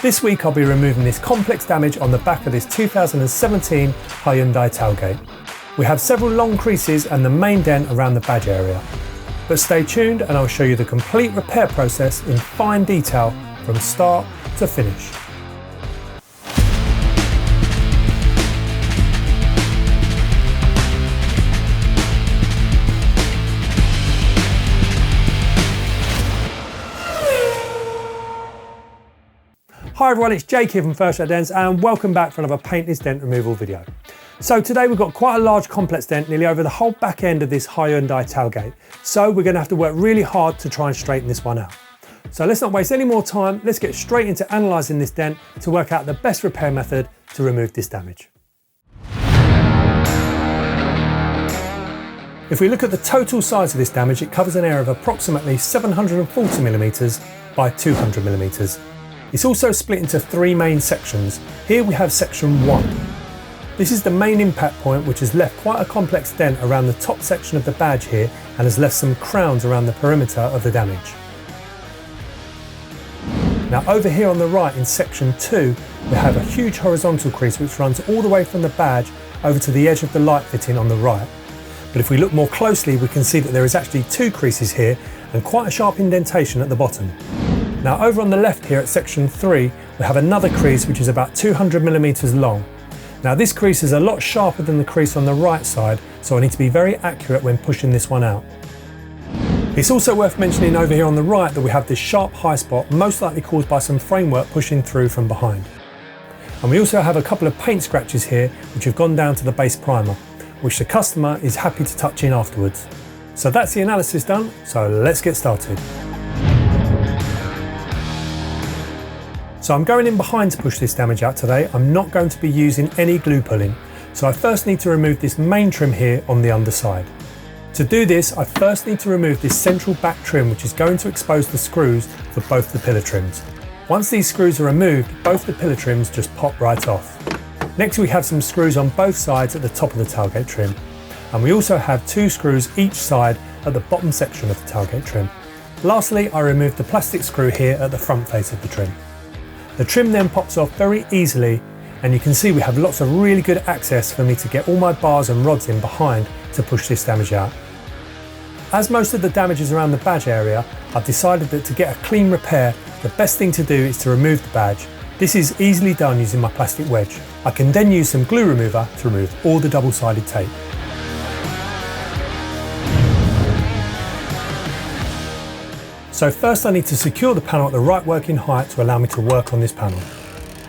This week I'll be removing this complex damage on the back of this 2017 Hyundai Tailgate. We have several long creases and the main dent around the badge area. But stay tuned and I'll show you the complete repair process in fine detail from start to finish. Hi everyone, it's Jake here from First Shot Dents and welcome back for another paintless dent removal video. So today we've got quite a large complex dent nearly over the whole back end of this Hyundai Tailgate. So we're going to have to work really hard to try and straighten this one out. So let's not waste any more time, let's get straight into analysing this dent to work out the best repair method to remove this damage. If we look at the total size of this damage, it covers an area of approximately 740mm by 200mm. It's also split into three main sections. Here we have section 1. This is the main impact point, which has left quite a complex dent around the top section of the badge here and has left some crowns around the perimeter of the damage. Now over here on the right in section 2 we have a huge horizontal crease which runs all the way from the badge over to the edge of the light fitting on the right. But if we look more closely we can see that there is actually two creases here and quite a sharp indentation at the bottom. Now over on the left here at section 3 we have another crease which is about 200mm long. Now this crease is a lot sharper than the crease on the right side, so I need to be very accurate when pushing this one out. It's also worth mentioning over here on the right that we have this sharp high spot, most likely caused by some framework pushing through from behind. And we also have a couple of paint scratches here which have gone down to the base primer, which the customer is happy to touch in afterwards. So that's the analysis done, so let's get started. So I'm going in behind to push this damage out today. I'm not going to be using any glue pulling. So I first need to remove this main trim here on the underside. To do this, I first need to remove this central back trim which is going to expose the screws for both the pillar trims. Once these screws are removed, both the pillar trims just pop right off. Next we have some screws on both sides at the top of the tailgate trim. And we also have two screws each side at the bottom section of the tailgate trim. Lastly, I removed the plastic screw here at the front face of the trim. The trim then pops off very easily and you can see we have lots of really good access for me to get all my bars and rods in behind to push this damage out. As most of the damage is around the badge area, I've decided that to get a clean repair, the best thing to do is to remove the badge. This is easily done using my plastic wedge. I can then use some glue remover to remove all the double-sided tape. So first I need to secure the panel at the right working height to allow me to work on this panel.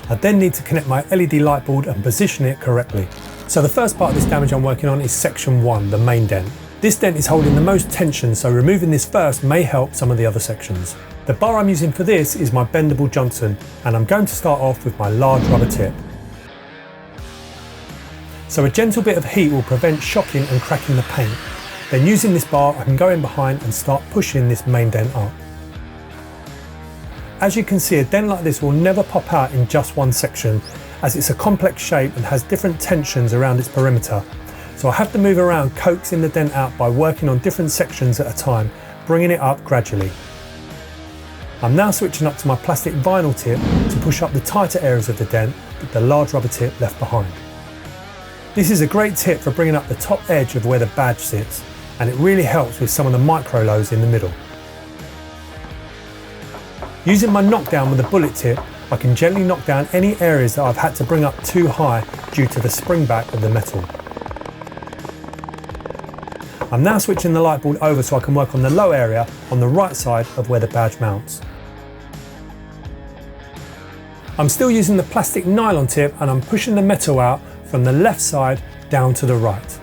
I then need to connect my LED light bulb and position it correctly. So the first part of this damage I'm working on is section 1, the main dent. This dent is holding the most tension, so removing this first may help some of the other sections. The bar I'm using for this is my bendable Johnson, and I'm going to start off with my large rubber tip. So a gentle bit of heat will prevent shocking and cracking the paint. Then using this bar I can go in behind and start pushing this main dent up. As you can see, a dent like this will never pop out in just one section as it's a complex shape and has different tensions around its perimeter. So I have to move around coaxing the dent out by working on different sections at a time, bringing it up gradually. I'm now switching up to my plastic vinyl tip to push up the tighter areas of the dent that the large rubber tip left behind. This is a great tip for bringing up the top edge of where the badge sits, and it really helps with some of the micro lows in the middle. Using my knockdown with a bullet tip, I can gently knock down any areas that I've had to bring up too high due to the spring back of the metal. I'm now switching the light bulb over so I can work on the low area on the right side of where the badge mounts. I'm still using the plastic nylon tip and I'm pushing the metal out from the left side down to the right.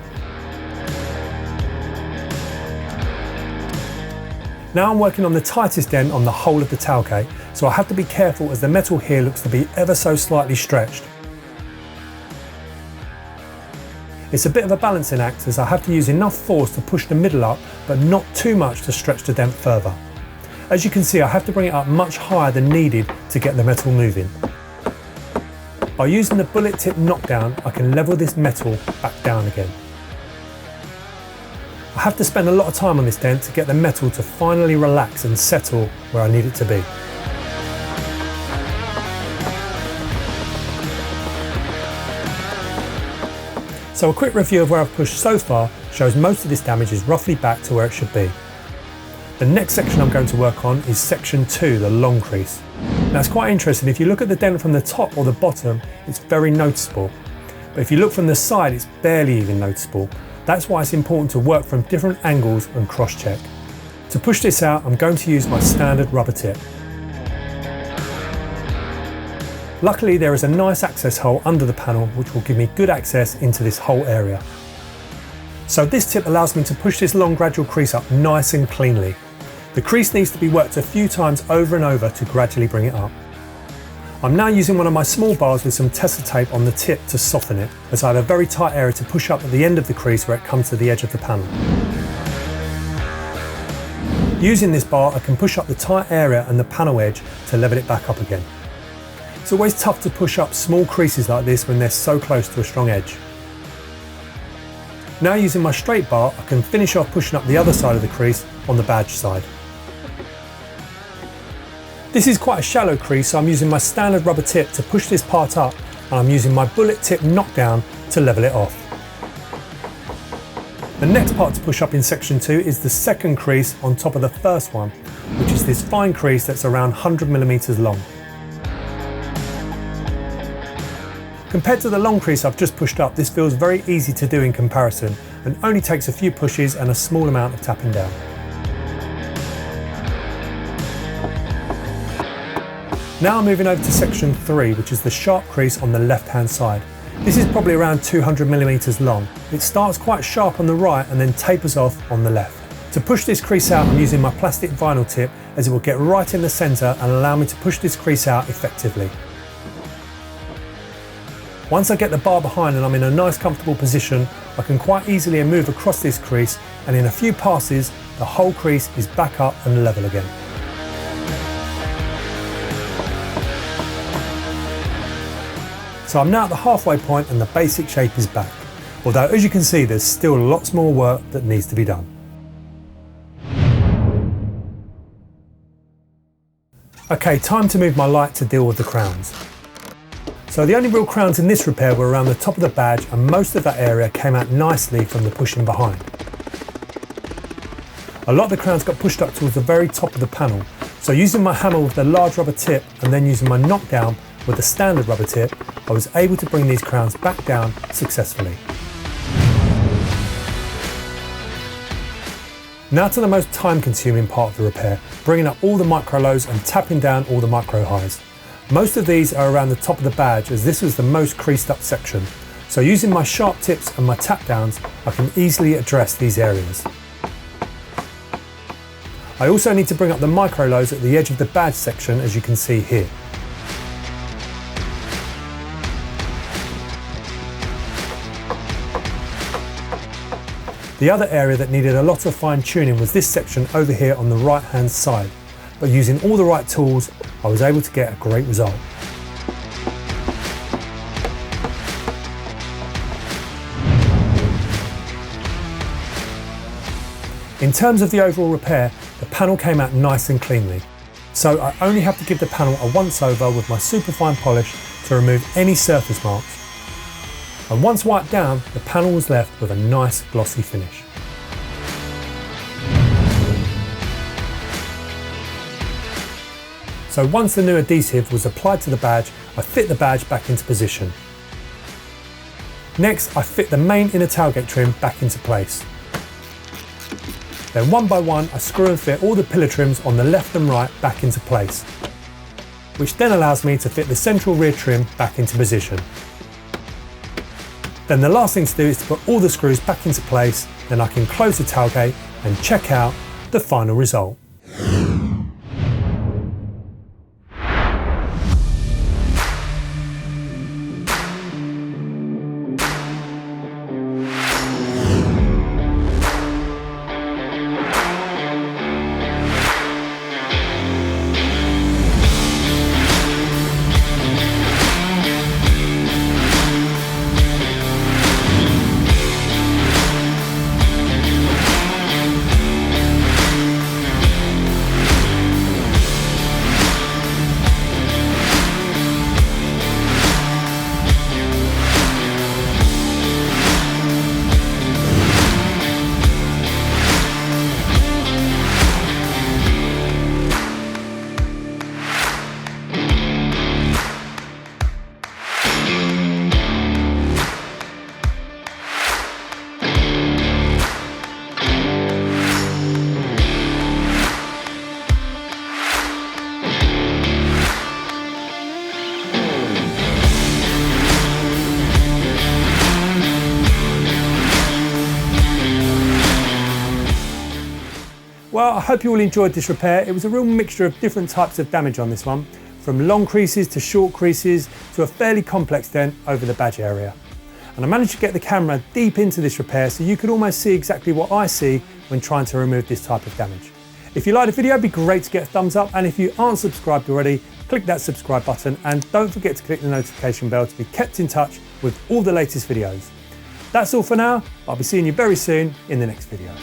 Now I'm working on the tightest dent on the whole of the tailgate, so I have to be careful as the metal here looks to be ever so slightly stretched. It's a bit of a balancing act as I have to use enough force to push the middle up, but not too much to stretch the dent further. As you can see, I have to bring it up much higher than needed to get the metal moving. By using the bullet tip knockdown, I can level this metal back down again. I have to spend a lot of time on this dent to get the metal to finally relax and settle where I need it to be. So a quick review of where I've pushed so far shows most of this damage is roughly back to where it should be. The next section I'm going to work on is section 2, the long crease. Now it's quite interesting, if you look at the dent from the top or the bottom, it's very noticeable. But if you look from the side, it's barely even noticeable. That's why it's important to work from different angles and cross-check. To push this out, I'm going to use my standard rubber tip. Luckily, there is a nice access hole under the panel which will give me good access into this whole area. So this tip allows me to push this long gradual crease up nice and cleanly. The crease needs to be worked a few times over and over to gradually bring it up. I'm now using one of my small bars with some tester tape on the tip to soften it, as I have a very tight area to push up at the end of the crease where it comes to the edge of the panel. Using this bar, I can push up the tight area and the panel edge to level it back up again. It's always tough to push up small creases like this when they're so close to a strong edge. Now using my straight bar, I can finish off pushing up the other side of the crease on the badge side. This is quite a shallow crease, so I'm using my standard rubber tip to push this part up, and I'm using my bullet tip knockdown to level it off. The next part to push up in section 2 is the second crease on top of the first one, which is this fine crease that's around 100mm long. Compared to the long crease I've just pushed up, this feels very easy to do in comparison and only takes a few pushes and a small amount of tapping down. Now I'm moving over to section 3, which is the sharp crease on the left hand side. This is probably around 200mm long. It starts quite sharp on the right and then tapers off on the left. To push this crease out, I'm using my plastic vinyl tip, as it will get right in the centre and allow me to push this crease out effectively. Once I get the bar behind and I'm in a nice comfortable position, I can quite easily move across this crease, and in a few passes the whole crease is back up and level again. So I'm now at the halfway point and the basic shape is back, although as you can see there's still lots more work that needs to be done. Okay, time to move my light to deal with the crowns. So the only real crowns in this repair were around the top of the badge, and most of that area came out nicely from the pushing behind. A lot of the crowns got pushed up towards the very top of the panel, so using my hammer with the large rubber tip and then using my knockdown with the standard rubber tip, I was able to bring these crowns back down successfully. Now to the most time consuming part of the repair, bringing up all the micro lows and tapping down all the micro highs. Most of these are around the top of the badge, as this was the most creased up section, so using my sharp tips and my tap downs I can easily address these areas. I also need to bring up the micro lows at the edge of the badge section, as you can see here. The other area that needed a lot of fine tuning was this section over here on the right hand side, but using all the right tools I was able to get a great result. In terms of the overall repair, the panel came out nice and cleanly, so I only have to give the panel a once over with my superfine polish to remove any surface marks. And once wiped down, the panel was left with a nice glossy finish. So once the new adhesive was applied to the badge, I fit the badge back into position. Next, I fit the main inner tailgate trim back into place. Then one by one, I screw and fit all the pillar trims on the left and right back into place, which then allows me to fit the central rear trim back into position. Then the last thing to do is to put all the screws back into place, then I can close the tailgate and check out the final result. Well, I hope you all enjoyed this repair. It was a real mixture of different types of damage on this one, from long creases to short creases to a fairly complex dent over the badge area. And I managed to get the camera deep into this repair so you could almost see exactly what I see when trying to remove this type of damage. If you liked the video, it'd be great to get a thumbs up, and if you aren't subscribed already, click that subscribe button and don't forget to click the notification bell to be kept in touch with all the latest videos. That's all for now. I'll be seeing you very soon in the next video.